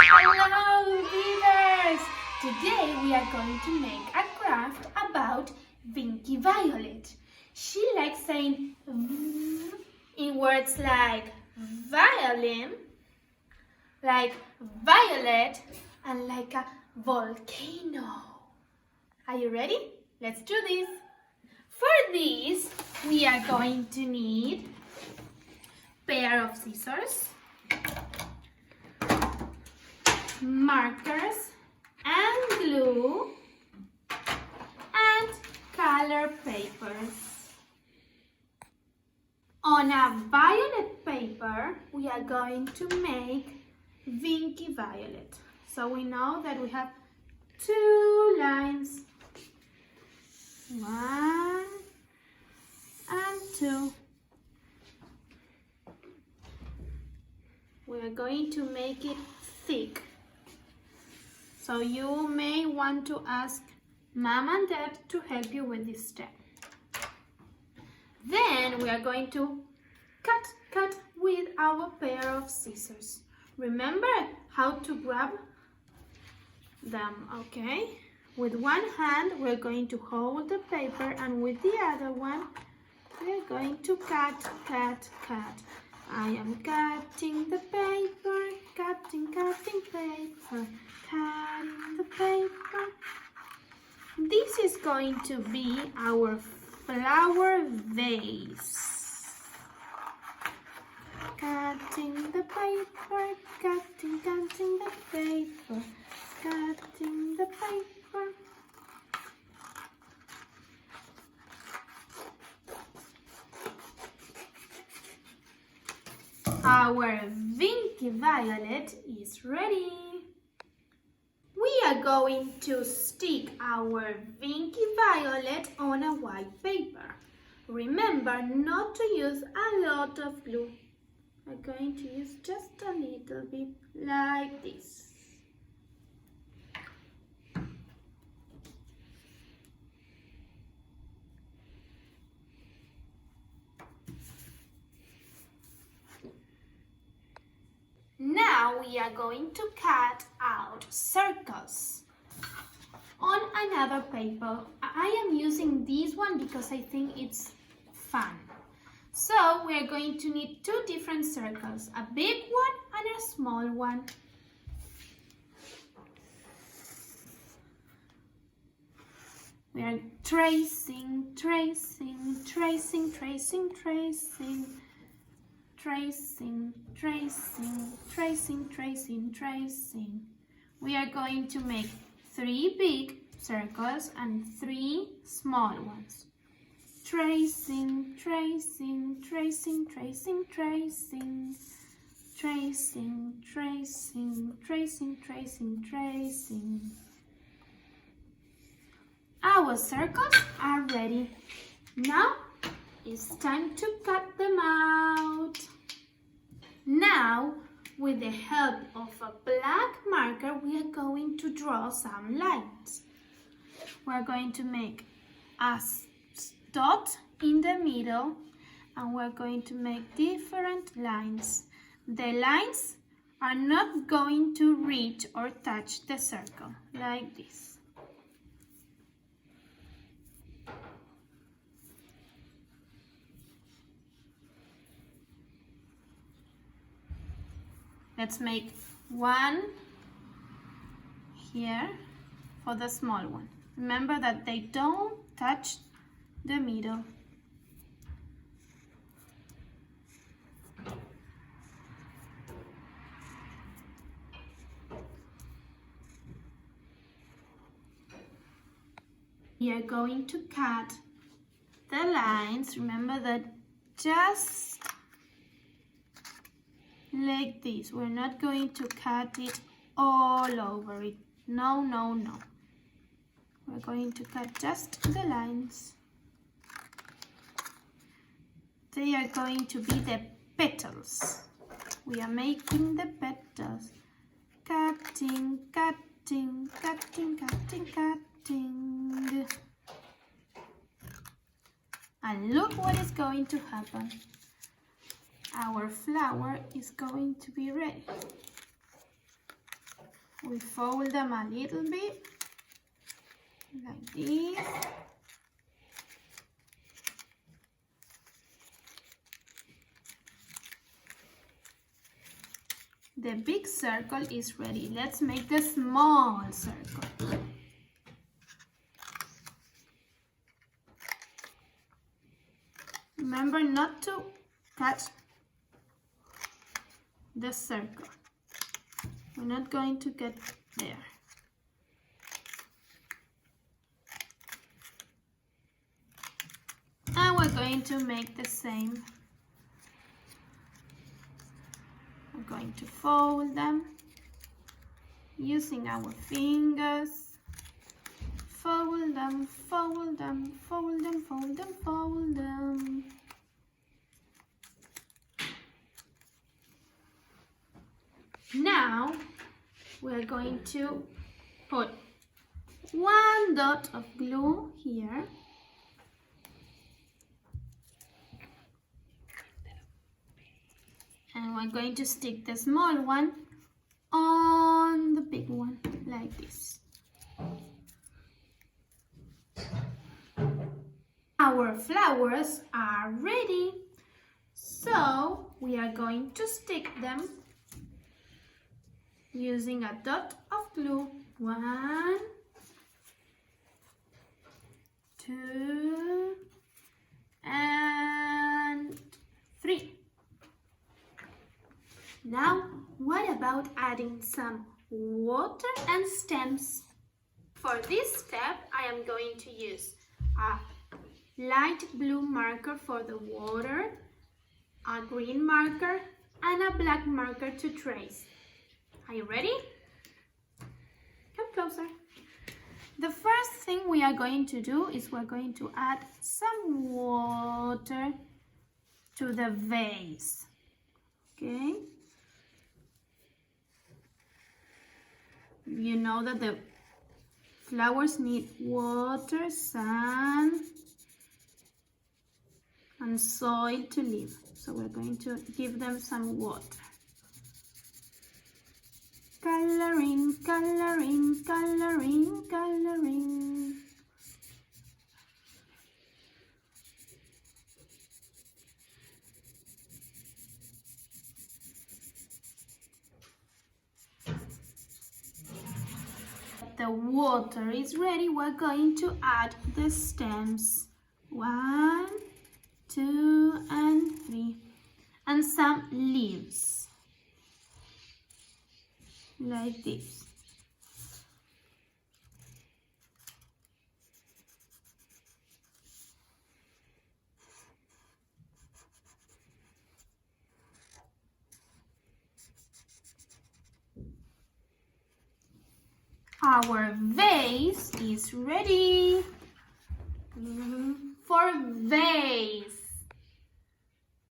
Hello, viewers! Today we are going to make a craft about Vicky Violet. She likes saying v in words like violin, like violet, and like a volcano. Are you ready? Let's do this. For this, we are going to need a pair of scissors, markers and glue, and color papers. On a violet paper, we are going to make Vicky Violet. So we know that we have 2 lines, 1 and 2. We are going to make it thick. So you may want to ask Mom and Dad to help you with this step. Then we are going to cut with our pair of scissors. Remember how to grab them, okay? With one hand we're going to hold the paper, and with the other one we're going to cut. I am cutting the paper, cutting paper, cutting the paper. This is going to be our flower vase. Cutting the paper, cutting the paper, cutting the paper. Our Vicky Violet is ready. We are going to stick our Vicky Violet on a white paper. Remember not to use a lot of glue. We're going to use just a little bit like this. Now we are going to cut out circles on another paper. I am using this one because I think it's fun. So we are going to need 2 different circles, a big one and a small one. We are tracing. We are going to make 3 big circles and 3 small ones. Tracing. Our circles are ready. Now it's time to cut them out. Now, with the help of a black marker, we are going to draw some lines. We are going to make a dot in the middle, and we're going to make different lines. The lines are not going to reach or touch the circle, like this. Let's make one here for the small one. Remember that they don't touch the middle. We are going to cut the lines. Remember that just like this. We're not going to cut it all over it. No. We're going to cut just the lines. They are going to be the petals. We are making the petals. Cutting. And look what is going to happen. Our flower is going to be ready. We fold them a little bit, like this. The big circle is ready. Let's make the small circle. Remember not to cut the circle. We're not going to get there. And we're going to make the same. We're going to fold them using our fingers. Fold them, fold them, fold them, fold them, fold them. Now we're going to put one dot of glue here. And we're going to stick the small one on the big one, like this. Our flowers are ready. So we are going to stick them using a dot of glue. 1, 2, and 3. Now, what about adding some water and stems? For this step, I am going to use a light blue marker for the water, a green marker, and a black marker to trace. Are you ready? Come closer. The first thing we are going to do is we're going to add some water to the vase. Okay? You know that the flowers need water, sun, and soil to live. So we're going to give them some water. Coloring, coloring, coloring, coloring. The water is ready. We're going to add the stems. 1, 2, and 3. And some leaves. Like this. Our vase is ready for vase.